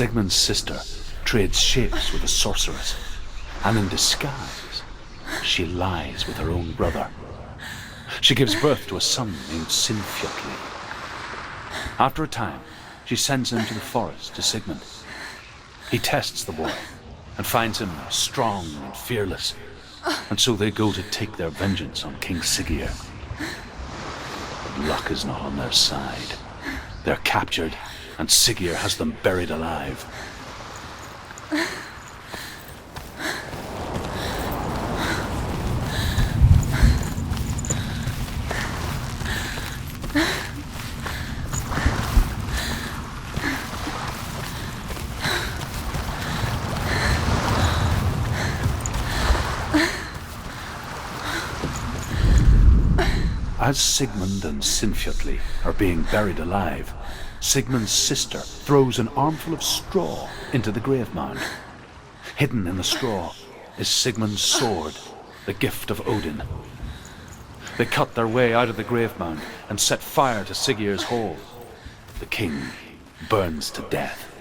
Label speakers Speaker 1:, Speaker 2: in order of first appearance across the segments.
Speaker 1: Sigmund's sister trades shapes with a sorceress, and in disguise, she lies with her own brother. She gives birth to a son named Sinfjotli. After a time, she sends him to the forest to Sigmund. He tests the boy and finds him strong and fearless, and so they go to take their vengeance on King Siggeir. But luck is not on their side. They're captured, and Siggeir has them buried alive. As Sigmund and Sinfjotli are being buried alive, Sigmund's sister throws an armful of straw into the grave mound. Hidden in the straw is Sigmund's sword, the gift of Odin. They cut their way out of the grave mound and set fire to Siggeir's hall. The king burns to death.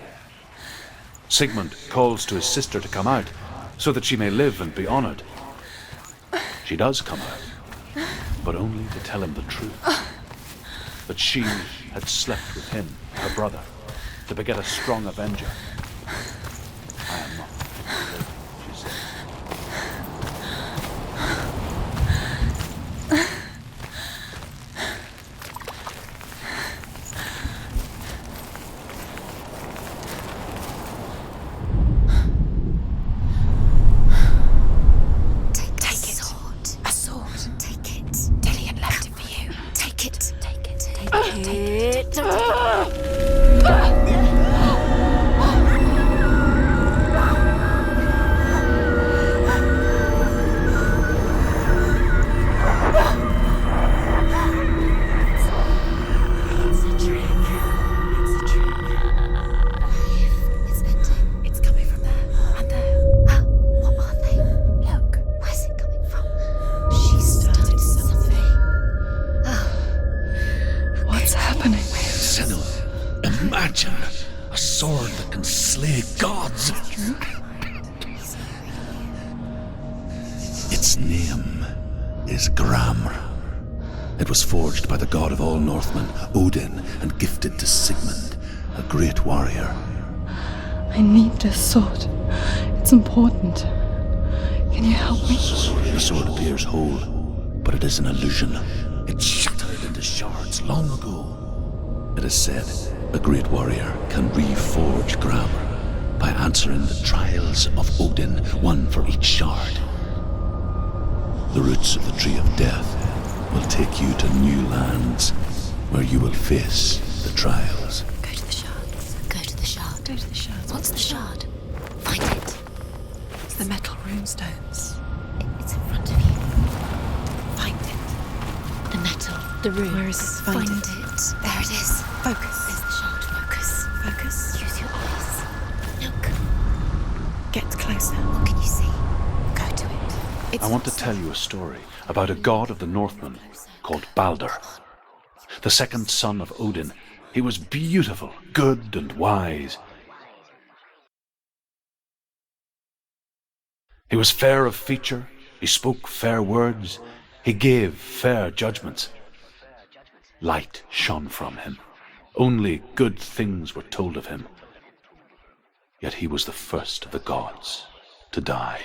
Speaker 1: Sigmund calls to his sister to come out so that she may live and be honored. She does come out, but only to tell him the truth. That she had slept with him, her brother, to beget a strong avenger. I am not, she said. Forged by the god of all Northmen, Odin, and gifted to Sigmund, a great warrior.
Speaker 2: I need this sword. It's important. Can you help me?
Speaker 1: The sword appears whole, but it is an illusion. It shattered into shards long ago. It is said a great warrior can reforge grammar by answering the trials of Odin, one for each shard. The roots of the Tree of Death will take you to new lands where you will face the trials.
Speaker 3: Go to the shards. Go to the shard.
Speaker 2: Go to the shards.
Speaker 3: What's the shard? Find it.
Speaker 2: It's the metal runestones.
Speaker 3: It's in front of you. Find it. The metal. The rune.
Speaker 2: Where is it? Find it.
Speaker 3: There it is.
Speaker 2: Focus.
Speaker 3: There's the shard. Focus.
Speaker 2: Focus.
Speaker 3: Use your eyes. Look.
Speaker 2: Get closer.
Speaker 3: What can you see? Go to it.
Speaker 1: I want to tell you a story about a god of the Northmen called Baldur. The second son of Odin. He was beautiful, good, and wise. He was fair of feature, he spoke fair words, he gave fair judgments. Light shone from him. Only good things were told of him. Yet he was the first of the gods to die.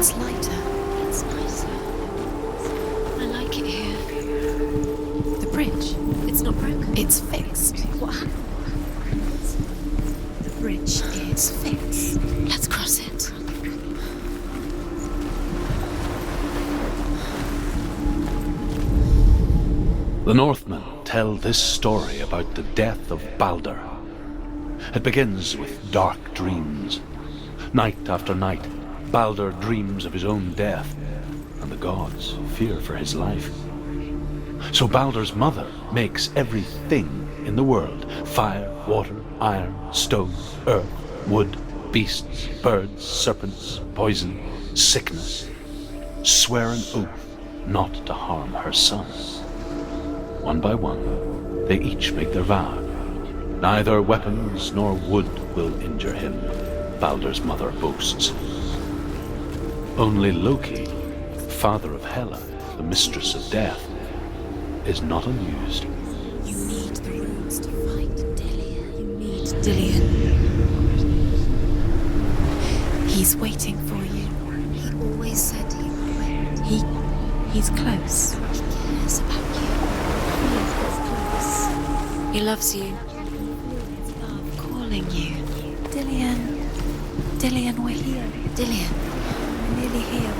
Speaker 3: It's lighter. It's nicer. I like it here. The bridge, it's not broken. It's fixed. What happened? The bridge is fixed. Let's cross it.
Speaker 1: The Northmen tell this story about the death of Baldur. It begins with dark dreams. Night after night, Baldur dreams of his own death, and the gods fear for his life. So Baldur's mother makes everything in the world: fire, water, iron, stone, earth, wood, beasts, birds, serpents, poison, sickness, swear an oath not to harm her son. One by one, they each make their vow. Neither weapons nor wood will injure him, Baldur's mother boasts. Only Loki, father of Hela, the mistress of death, is not amused.
Speaker 3: You need the runes to fight Dillion. You need Dillion. He's waiting for you. He always said he would wait. He's close. He cares about you. He is close. He loves you. His love calling you. Dillion. Dillion, we're here. Dillion. We're nearly here.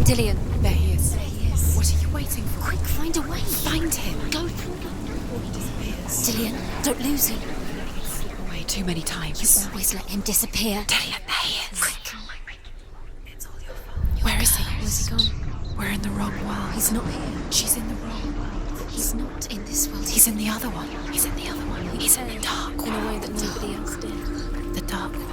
Speaker 3: Dillion, there he is. What are you waiting for? Quick, find a way. Find him. Go through before he disappears. Dillion, don't lose him. He's slipped away too many times. You always let him disappear. Dillion, there he is. Quick. It's all your fault. Where is he? Where's he gone? We're in the wrong world. He's not here. She's in the wrong world. He's not in this world. He's in the other one. He's in the other one. He's in the dark world. In a way that nobody else did. The dark world.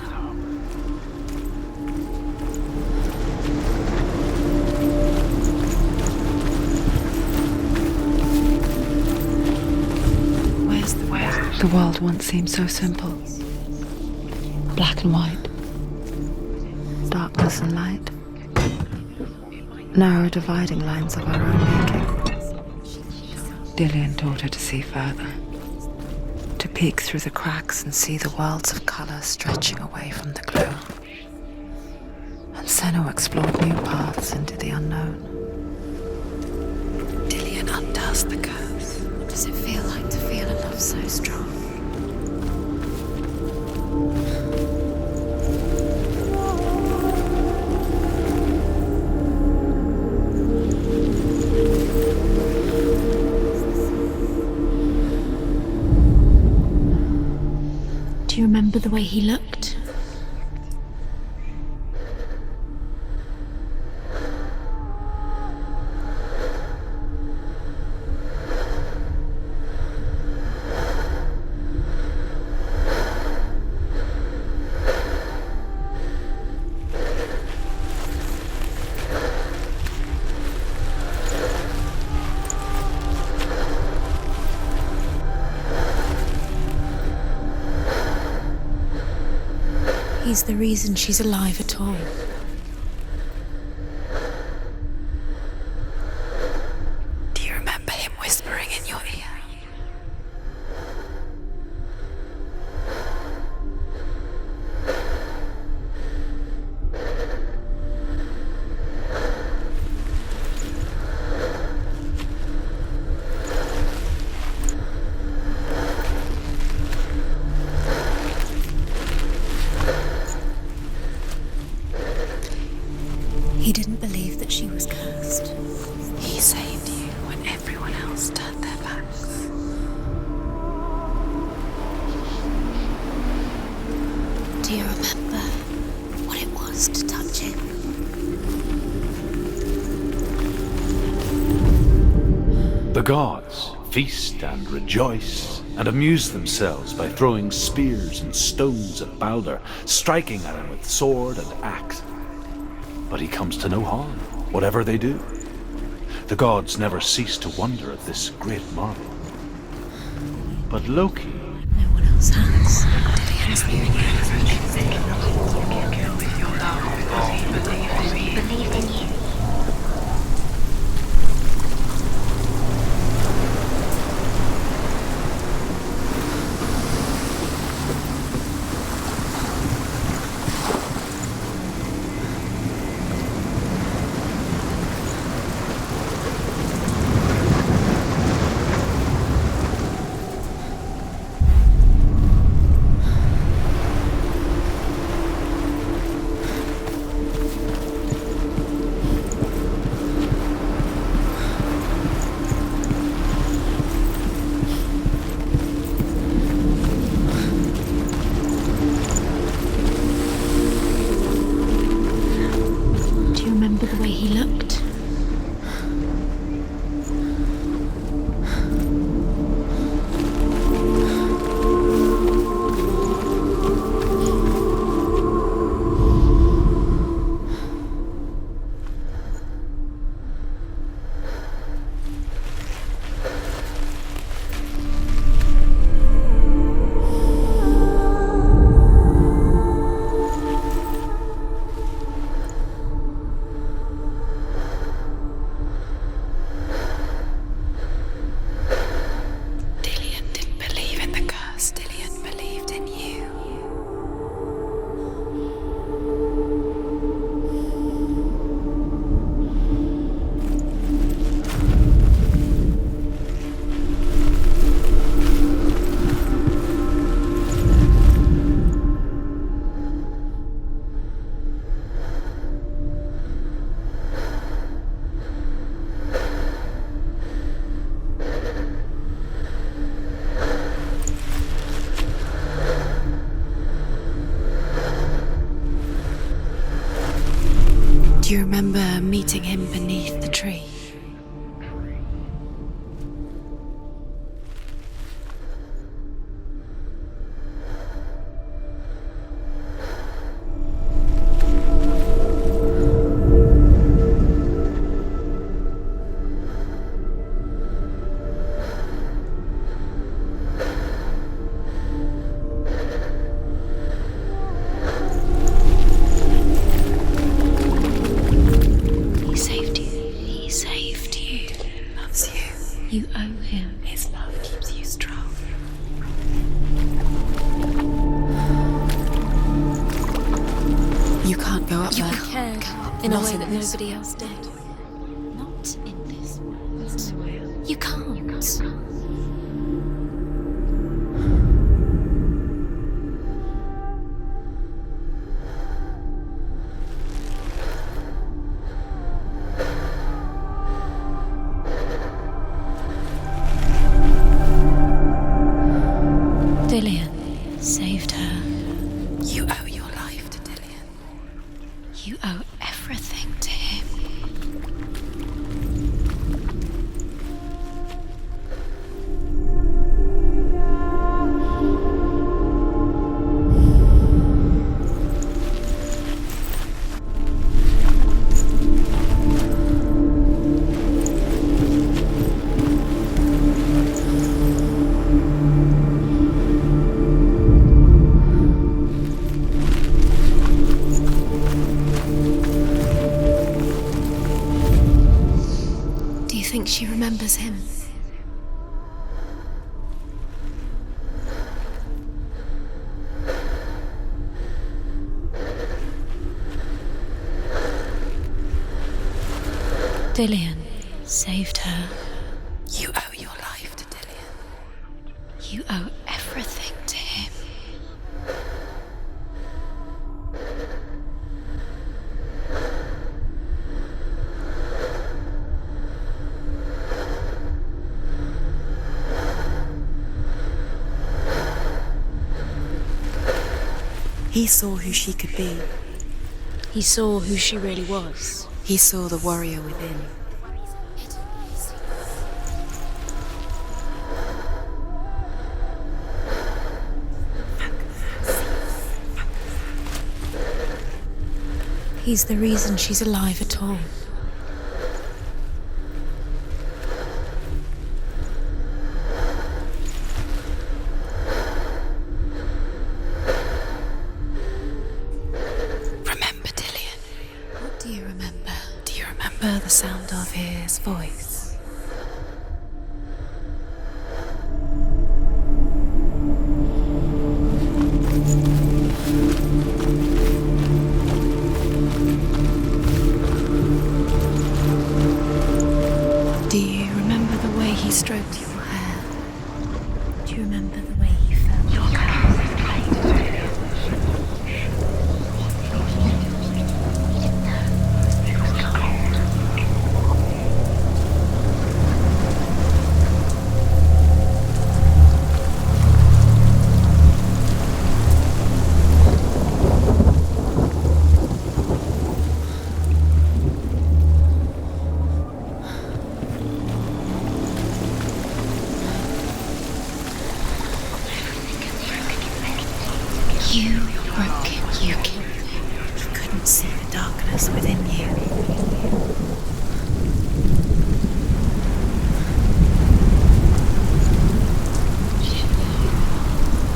Speaker 2: The world once seemed so simple. Black and white. Darkness and light. Narrow dividing lines of our own making. Dillion taught her to see further. To peek through the cracks and see the worlds of colour stretching away from the glow. And Senua explored new paths into the unknown. Dillion undoes the curse.
Speaker 3: What does it feel like to feel a love so strong? Do you remember the way he looked? He's the reason she's alive at all.
Speaker 2: Do you remember him whispering in your ear?
Speaker 3: He didn't believe that she was cursed.
Speaker 2: He saved you when everyone else turned their backs.
Speaker 3: Do you remember what it was to touch him?
Speaker 1: The gods feast and rejoice and amuse themselves by throwing spears and stones at Balder, striking at him with sword and axe. But he comes to no harm, whatever they do. The gods never cease to wonder at this great marvel. But Loki...
Speaker 3: No one else has. Dillian's the only believe in you.
Speaker 2: Do you remember meeting him beneath the tree?
Speaker 3: You owe him.
Speaker 2: His love keeps you strong. You can't go up
Speaker 3: You
Speaker 2: there.
Speaker 3: cared in a
Speaker 2: Not
Speaker 3: way
Speaker 2: in
Speaker 3: that
Speaker 2: this.
Speaker 3: nobody else did. Not in this world. You can't. Dillian saved her.
Speaker 2: You owe your life to Dillian.
Speaker 3: You owe everything to him. Do you think she remembers him? Dillian saved her.
Speaker 2: You owe your life to Dillian.
Speaker 3: You owe everything to him.
Speaker 2: He saw who she could be.
Speaker 3: He saw who she really was.
Speaker 2: He saw the warrior within.
Speaker 3: He's the reason she's alive at all.
Speaker 2: Remember, Dillian?
Speaker 3: What do you remember?
Speaker 2: Do you remember the sound of his voice?
Speaker 3: Do you remember the way he stroked your hair? Do you remember the way he felt your You broke him, you killed him.
Speaker 2: You couldn't see the darkness within you.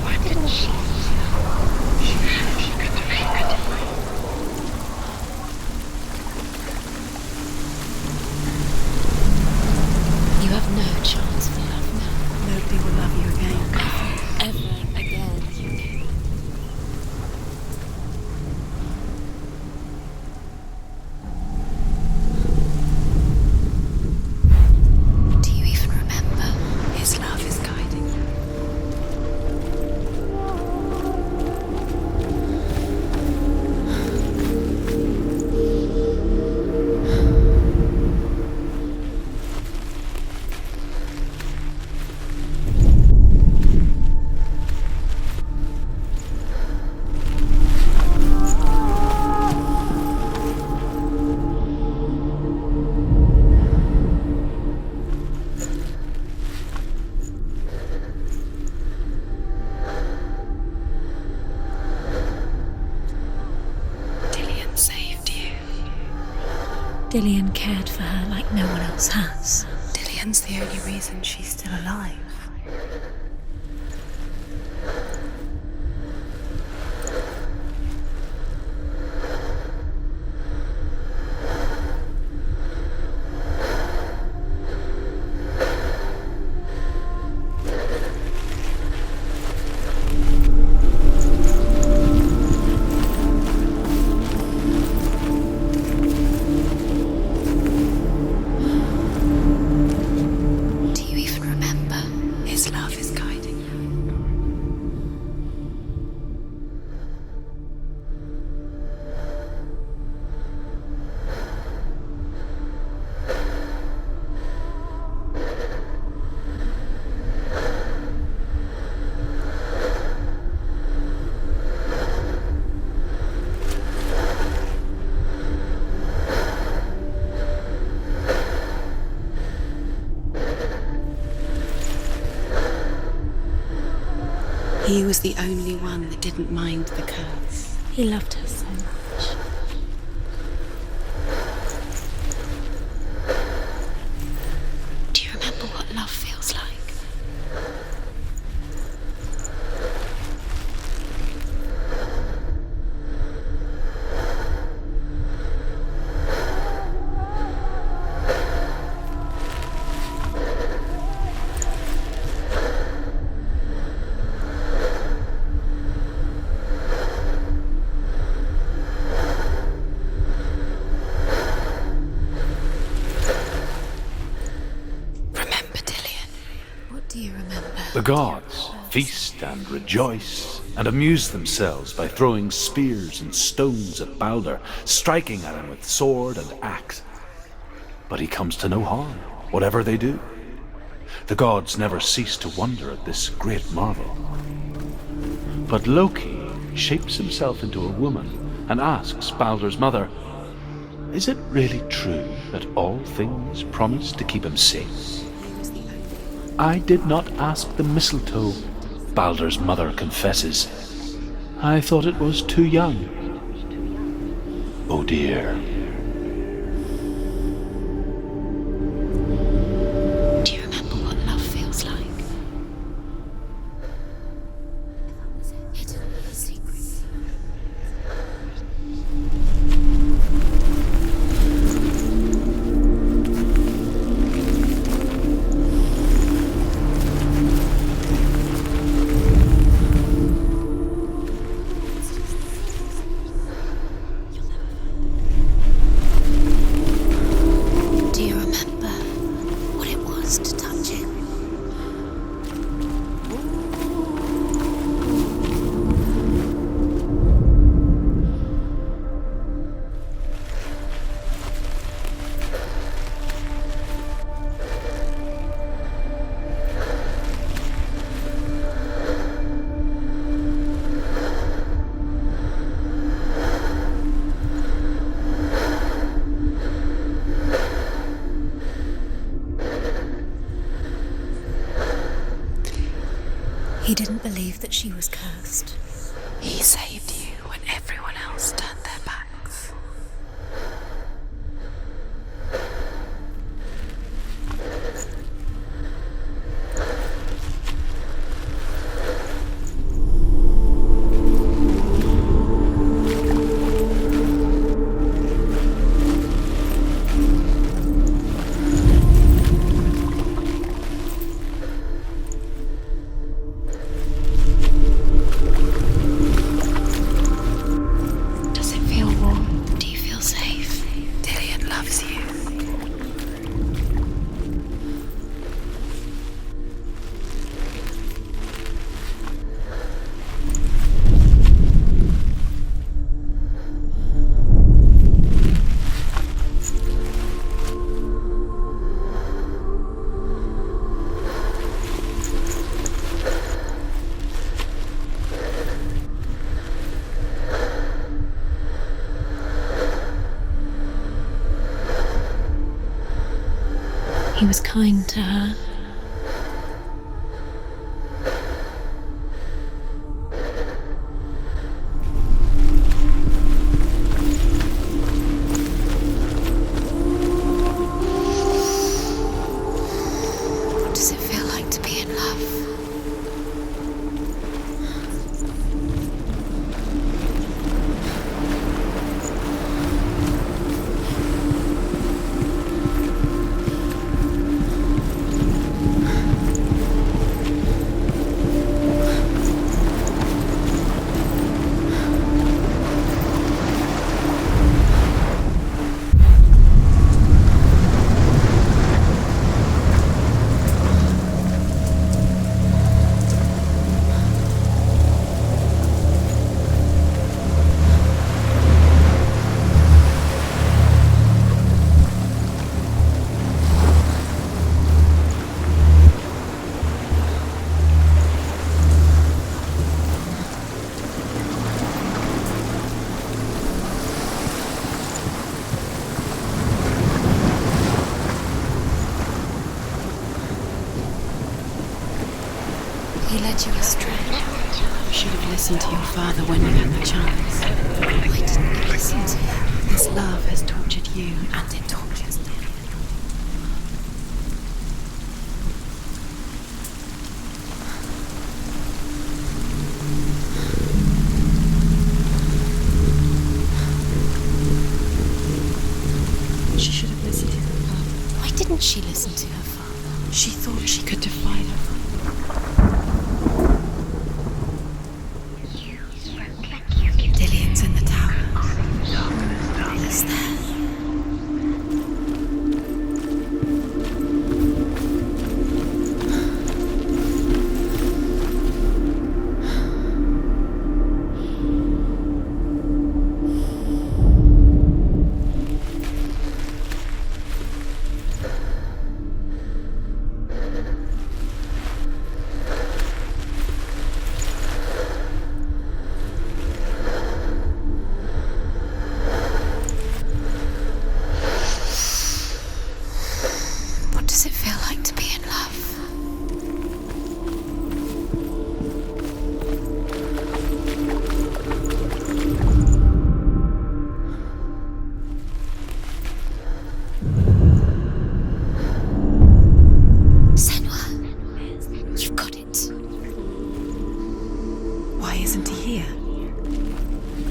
Speaker 3: Why didn't she? You have no chance for love now.
Speaker 2: Nobody will love you again.
Speaker 3: Ever again.
Speaker 2: Do you even remember? His love is guiding you. Dillian saved you.
Speaker 3: Dillian cared for her like no one else has.
Speaker 2: Dillian's the only reason she's still alive. Do you even remember? His love is guiding you. He was the only one that didn't mind the curse.
Speaker 3: He loved her so much.
Speaker 2: Do you remember what love feels like? Remember, Dillian?
Speaker 3: What do you remember?
Speaker 1: The gods feast and rejoice and amuse themselves by throwing spears and stones at Balder, striking at him with sword and axe. But he comes to no harm, whatever they do. The gods never cease to wonder at this great marvel. But Loki shapes himself into a woman and asks Baldur's mother, "Is it really true that all things promise to keep him safe?" "I did not ask the mistletoe," Baldur's mother confesses. "I thought it was too young." Oh dear.
Speaker 3: Do you remember what love feels like? Hidden secrets. Do you remember what it was to touch him? He didn't believe that she was cursed.
Speaker 2: He saved you when everyone else turned their backs. Does it feel warm?
Speaker 3: Do you feel safe?
Speaker 2: Dillian loves you.
Speaker 3: He was kind to her. What does it feel like to be in love? He led you astray.
Speaker 2: You should have listened to your father when you had the chance.
Speaker 3: Why didn't you listen to him?
Speaker 2: This love has tortured you and it tortures me. She should have listened to her father.
Speaker 3: Why didn't she listen to her father?
Speaker 2: She thought she could defy her father.
Speaker 3: Dillian's in the tower. He's there.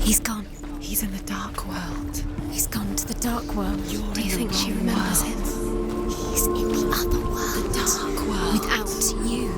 Speaker 3: He's gone.
Speaker 2: He's in the dark world.
Speaker 3: He's gone to the dark world.
Speaker 2: You're
Speaker 3: Do you
Speaker 2: in
Speaker 3: think
Speaker 2: the
Speaker 3: she
Speaker 2: wrong
Speaker 3: remembers
Speaker 2: world.
Speaker 3: it? He's in the other world.
Speaker 2: The dark world.
Speaker 3: Without you.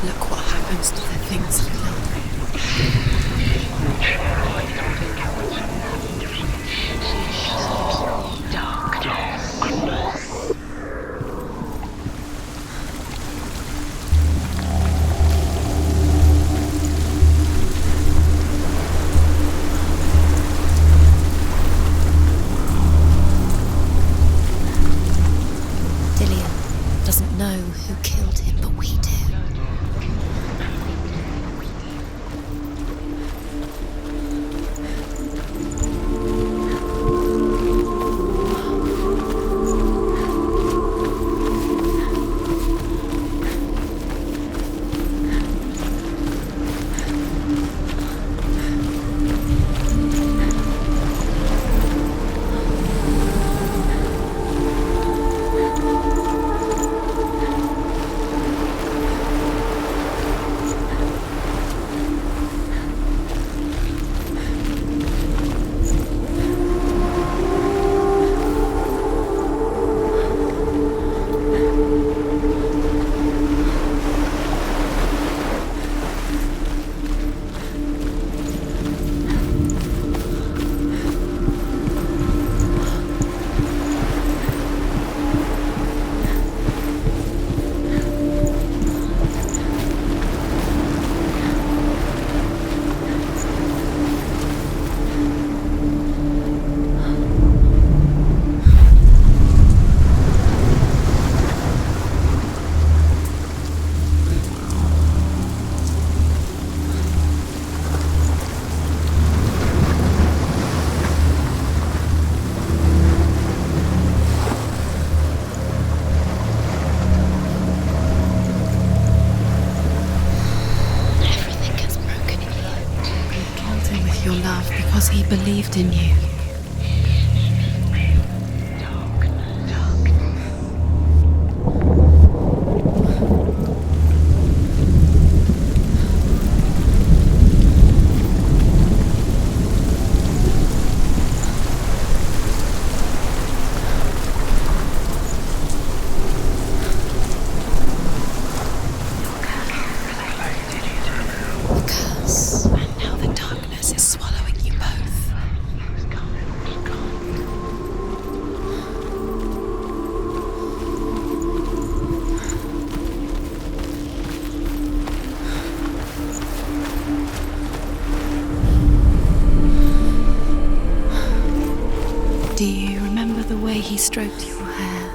Speaker 2: Look what happens to the things we love.
Speaker 3: Dillian doesn't know who killed him, but we do. Everything gets broken in here.
Speaker 2: You killed him with your love because he believed in you.
Speaker 3: The curse.
Speaker 2: And now the darkness is swallowing you both. Do you remember the way he stroked your hair?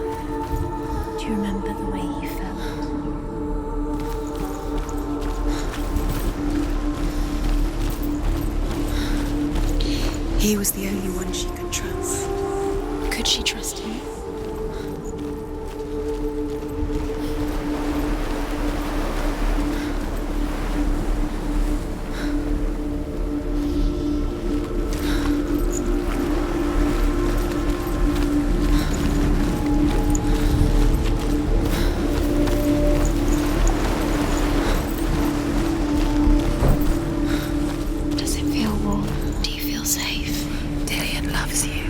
Speaker 3: Do you remember the way he felt?
Speaker 2: He was the only one she could trust.
Speaker 3: Could she trust him? Does it feel warm? Do you feel safe?
Speaker 2: Dillian loves you.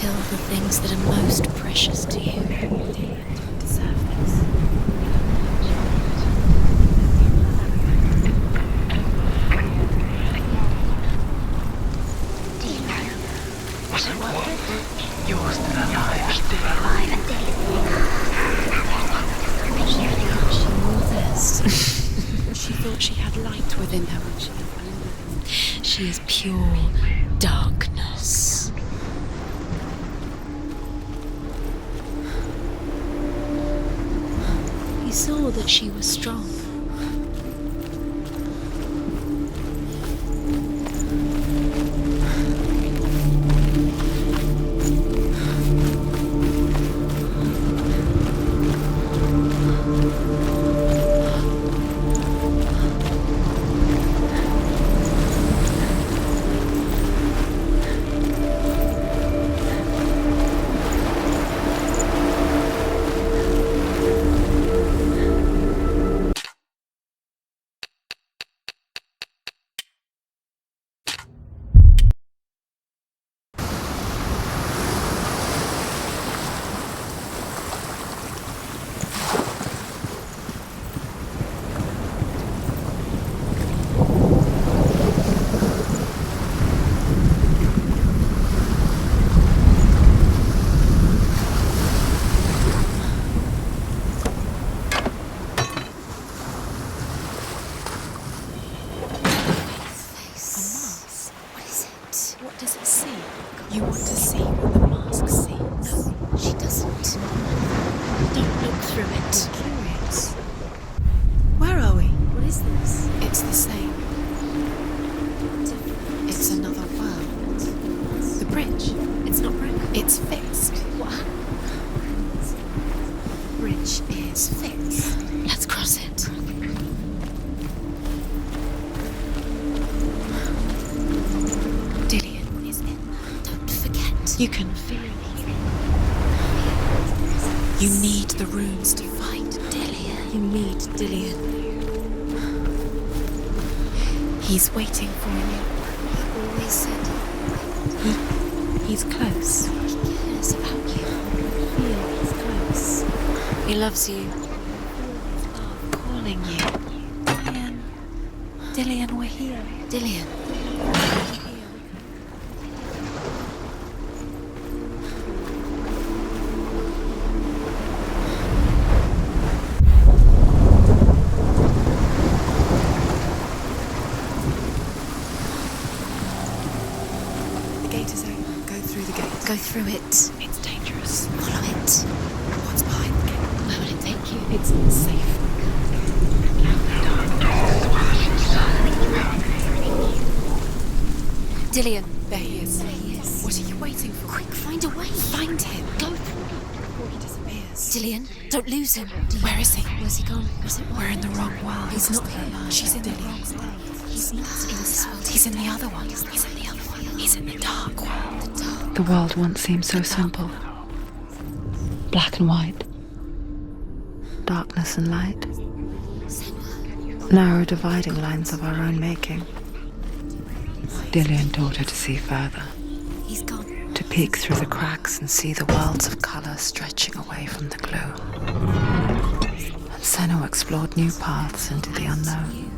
Speaker 3: kill the things that are most precious to you. You deserve this.
Speaker 4: Was it what? You're still alive, still alive and
Speaker 3: She knew this. She thought she had light within her when she found him. She is pure darkness. He saw that she was strong. What does it see? You want to see what the mask sees?
Speaker 5: No, she doesn't.
Speaker 3: Don't look through it.
Speaker 5: I'm curious. Where are we? What is this?
Speaker 3: It's the same. It's another world. The bridge. It's not broken. It's fixed.
Speaker 5: What happened?
Speaker 3: The bridge is fixed. Let's cross it. Dillian is in there.
Speaker 5: Don't forget.
Speaker 3: You can feel it. You need the runes to fight Dillian. You need Dillian. He's waiting for you.
Speaker 5: He always said
Speaker 3: He's close.
Speaker 5: he cares about you.
Speaker 3: Feel he's close. He loves you. Calling you. Dillian. Dillian, we're here.
Speaker 5: Dillian.
Speaker 3: The gate is open. Go through the gate.
Speaker 5: Go through it.
Speaker 3: It's dangerous.
Speaker 5: Follow it.
Speaker 3: What's behind the gate?
Speaker 5: Where will it take you?
Speaker 3: It's not safe.
Speaker 5: Dillian.
Speaker 3: There he is.
Speaker 5: There he is.
Speaker 3: What are you waiting for?
Speaker 5: Quick, find a way.
Speaker 3: Find him.
Speaker 5: Go through.
Speaker 3: Before he disappears.
Speaker 5: Dillian, don't lose him.
Speaker 3: Where is he?
Speaker 5: Where's he gone? Was it
Speaker 3: We're in the wrong world.
Speaker 5: He's not here.
Speaker 3: She's in the wrong world.
Speaker 5: He's not in this world.
Speaker 3: He's in the other one. He's in the other one. He's in the dark world.
Speaker 5: The dark.
Speaker 2: The world once seemed so simple. Black and white. Darkness and light.
Speaker 5: Senua.
Speaker 2: Narrow dividing lines of our own making. Dillian taught her to see further.
Speaker 5: He's gone.
Speaker 2: To peek through the cracks and see the worlds of colour stretching away from the glow. And Senua explored new paths into the unknown.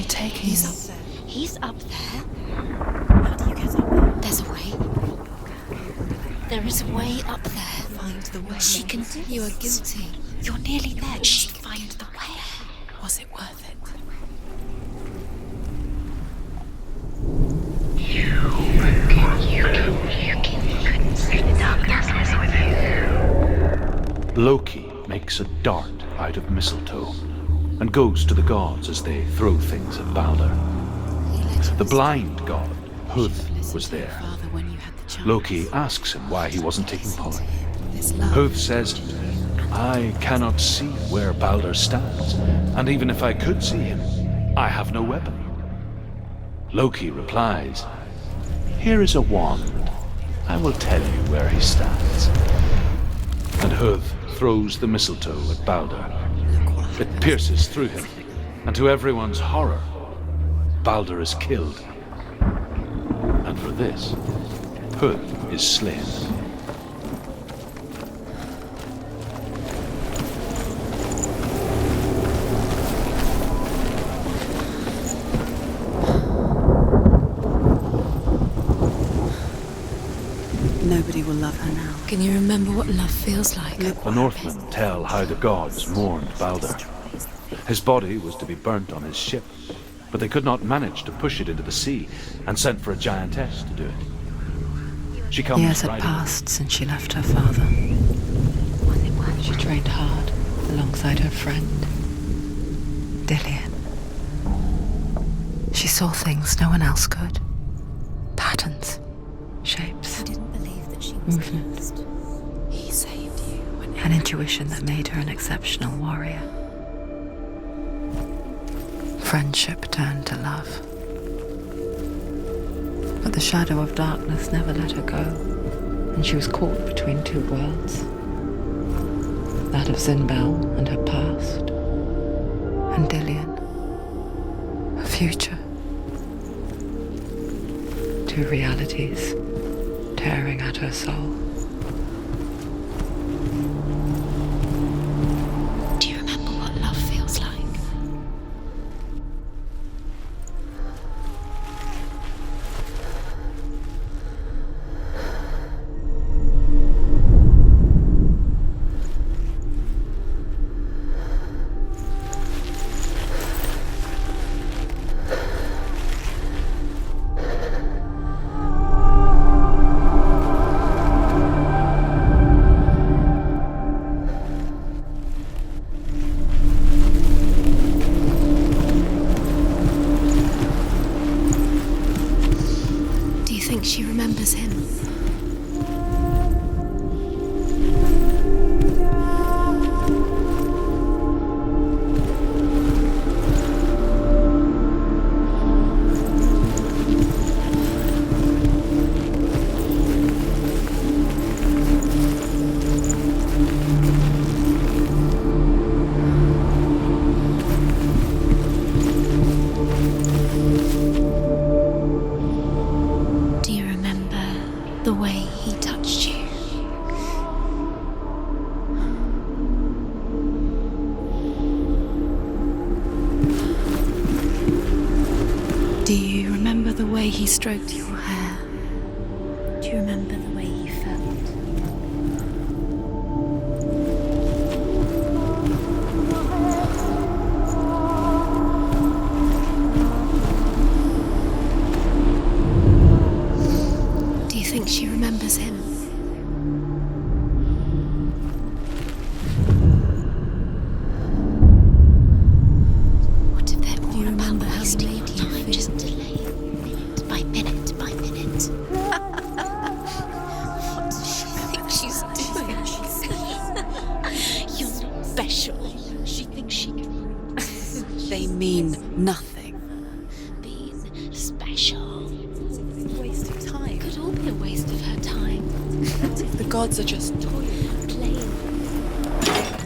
Speaker 2: you taking
Speaker 3: He's
Speaker 2: me?
Speaker 3: up there. He's up there.
Speaker 5: How do you get up there?
Speaker 3: There's a way. There is a way up there.
Speaker 5: Find the way.
Speaker 3: She can do it. You are guilty. You're nearly there. She can find the way.
Speaker 5: Was it worth it?
Speaker 1: Loki makes a dart out of mistletoe and goes to the gods as they throw things at Balder. The blind god, Huth, was there.
Speaker 5: Father, when you had the chance.
Speaker 1: Loki asks him why he wasn't taking part.
Speaker 5: This love.
Speaker 1: Huth says, I cannot see where Balder stands, and even if I could see him, I have no weapon. Loki replies, here is a wand. I will tell you where he stands. And Huth throws the mistletoe at Balder. It pierces through him, and to everyone's horror, Balder is killed. And for this, Huth is slain.
Speaker 5: Nobody will love her now.
Speaker 3: Can you remember what love feels like?
Speaker 1: The Northmen tell how the gods mourned Balder. His body was to be burnt on his ship, but they could not manage to push it into the sea and sent for a giantess to do it. She comes
Speaker 2: Years had
Speaker 1: riding.
Speaker 2: passed since she left her father. She trained hard alongside her friend, Dillian. She saw things no one else could. Patterns, shapes,
Speaker 3: Didn't believe that she was
Speaker 2: movement.
Speaker 3: lost. He saved you when
Speaker 2: An intuition that made her an exceptional warrior. Friendship turned to love. But the shadow of darkness never let her go, and she was caught between two worlds. That of Zinbel and her past, and Dillian, her future. Two realities tearing at her soul.
Speaker 3: Do you remember what love feels like? Do you think she remembers him? Do you remember the way he touched you? Do you remember the way he stroked your hair? Do you remember the way he felt? Do you think she remembers him? What if they're all about wasting time, just delaying minute by minute by minute? What does she think she's doing? You're not special. She thinks she can
Speaker 5: They mean nothing.
Speaker 3: be special.
Speaker 5: Waste of time.
Speaker 3: Could all be a waste of her time.
Speaker 5: What if the gods are just toying?
Speaker 3: Playing,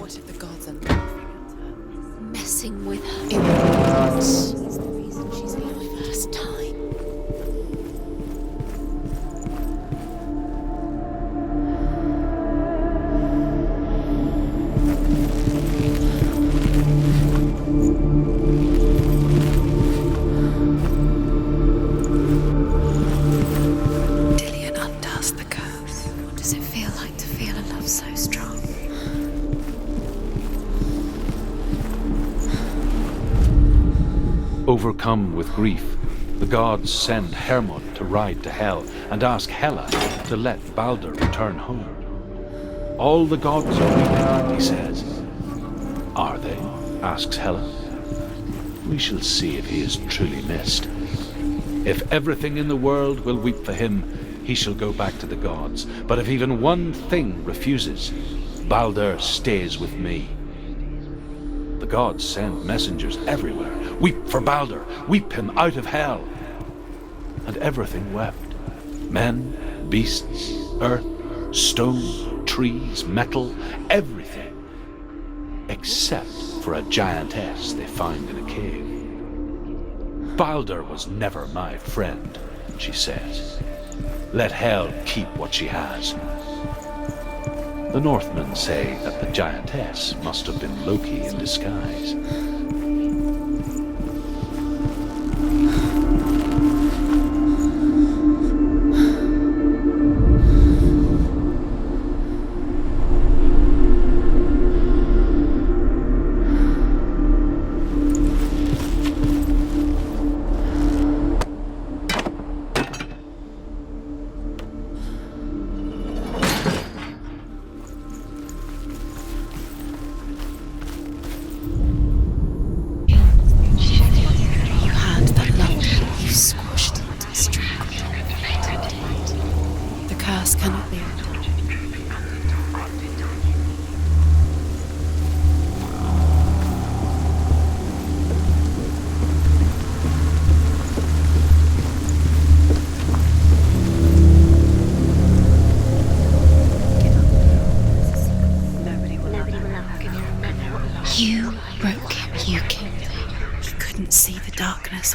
Speaker 5: What if the gods are laughing at her?
Speaker 3: messing with her. Ignorance is the reason she's for the first time.
Speaker 1: Overcome with grief, the gods send Hermod to ride to Hell and ask Hela to let Baldur return home. All the gods are weeping, he says. Are they? Asks Hela. We shall see if he is truly missed. If everything in the world will weep for him, he shall go back to the gods. But if even one thing refuses, Baldur stays with me. The gods send messengers everywhere. Weep for Baldur, weep him out of Hell. And everything wept. Men, beasts, earth, stone, trees, metal, everything. Except for a giantess they find in a cave. Baldur was never my friend, she says. Let Hell keep what she has. The Northmen say that the giantess must have been Loki in disguise.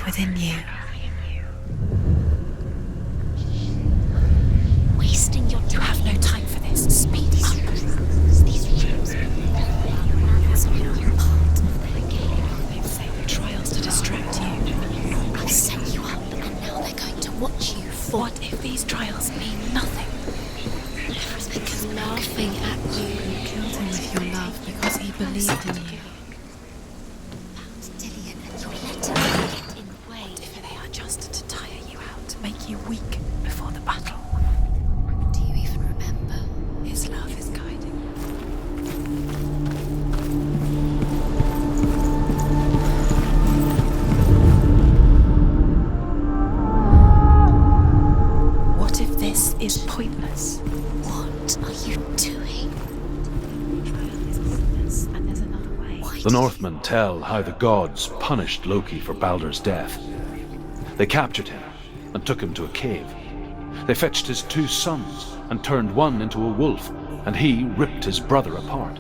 Speaker 5: Within you.
Speaker 3: Wasting your time. You have no time for this. Speed up. These rooms are part of their game.
Speaker 5: They've set the trials to distract you.
Speaker 3: I've set you up, and now they're going to watch you for.
Speaker 5: What if these trials mean nothing?
Speaker 3: Because laughing at you.
Speaker 5: You killed him with your love because he believed in you. Make you weak before the battle.
Speaker 3: Do you even remember?
Speaker 5: His love is guiding. What if this is pointless?
Speaker 3: What are you doing?
Speaker 5: And there's another way.
Speaker 1: The Northmen tell how the gods punished Loki for Baldur's death. They captured him and took him to a cave. They fetched his 2 sons and turned one into a wolf, and he ripped his brother apart.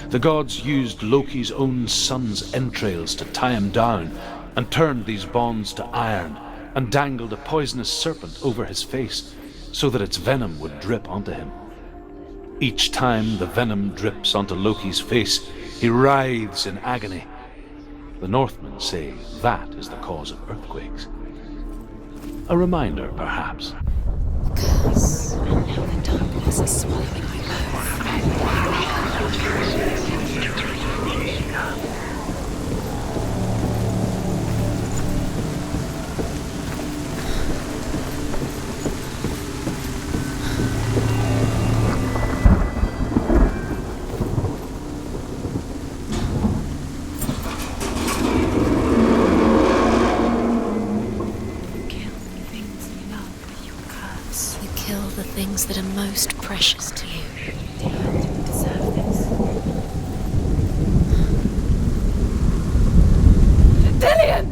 Speaker 1: The gods used Loki's own son's entrails to tie him down and turned these bonds to iron and dangled a poisonous serpent over his face so that its venom would drip onto him. Each time the venom drips onto Loki's face, he writhes in agony. The Northmen say that is the cause of earthquakes. A reminder, perhaps.
Speaker 3: Curse.
Speaker 5: The darkness is swallowing my
Speaker 3: things that are most precious to you.
Speaker 5: Do you deserve this? Dillian!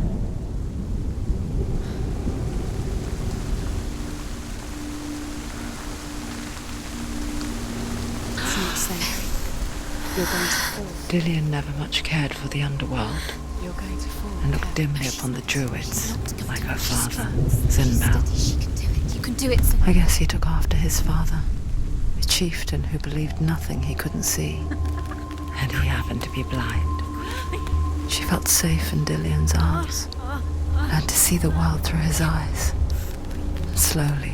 Speaker 2: It's not safe. You're going to fall. Dillian never much cared for the underworld
Speaker 5: You're going to fall.
Speaker 2: and looked dimly upon the druids, like her father,
Speaker 3: Steady,
Speaker 2: Zinbel.
Speaker 3: she can do it. You can do it.
Speaker 2: I guess he took after his father, a chieftain who believed nothing he couldn't see. And he happened to be blind. She felt safe in Dillian's arms, learned to see the world through his eyes. And slowly,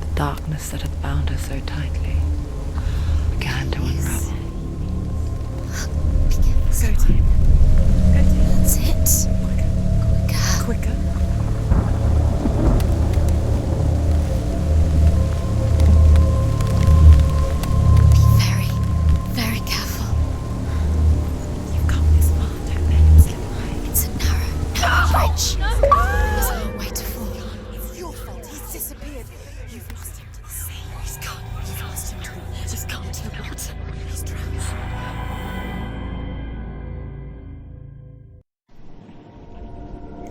Speaker 2: the darkness that had bound her so tightly began to unravel.
Speaker 5: Go to him.
Speaker 3: That's it. Quicker.
Speaker 5: Quicker.
Speaker 3: Be very, very careful.
Speaker 5: You've come this far, don't let it slip by.
Speaker 3: It's a narrow bridge. There's a long way to fall.
Speaker 5: It's your fault. He's disappeared. You've lost him to the sea. He's gone. You've lost him to the... Just come to the water. He's drowned.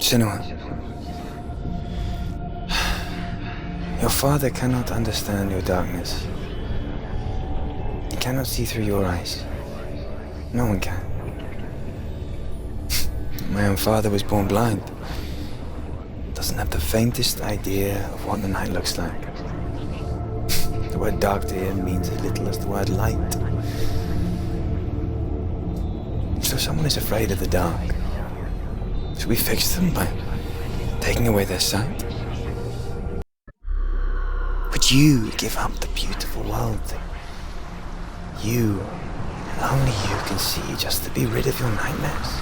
Speaker 6: Senua, your father cannot understand your darkness. He cannot see through your eyes. No one can. My own father was born blind. Doesn't have the faintest idea of what the night looks like. The word dark to him means as little as the word light. So if someone is afraid of the dark, should we fix them by taking away their sight? Would you give up the beautiful world that you, and only you, can see just to be rid of your nightmares?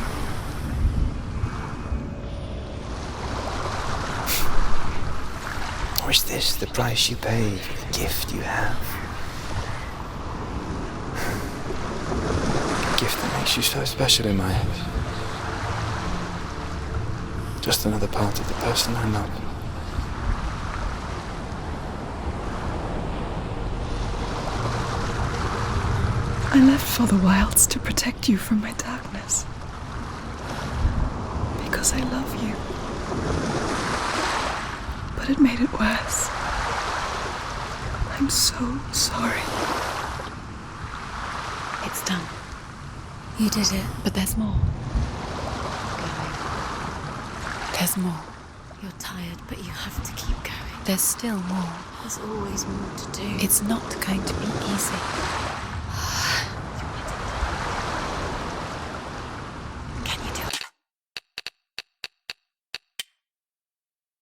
Speaker 6: Or is this the price you pay for the gift you have? A gift that makes you so special in my eyes. Just another part of the person I love.
Speaker 5: I left for the wilds to protect you from my darkness. Because I love you. But it made it worse. I'm so sorry.
Speaker 2: It's done.
Speaker 3: You did it.
Speaker 2: But there's more. There's more.
Speaker 3: You're tired, but you have to keep going.
Speaker 2: There's still more.
Speaker 3: There's always more to do.
Speaker 2: It's not going to be easy.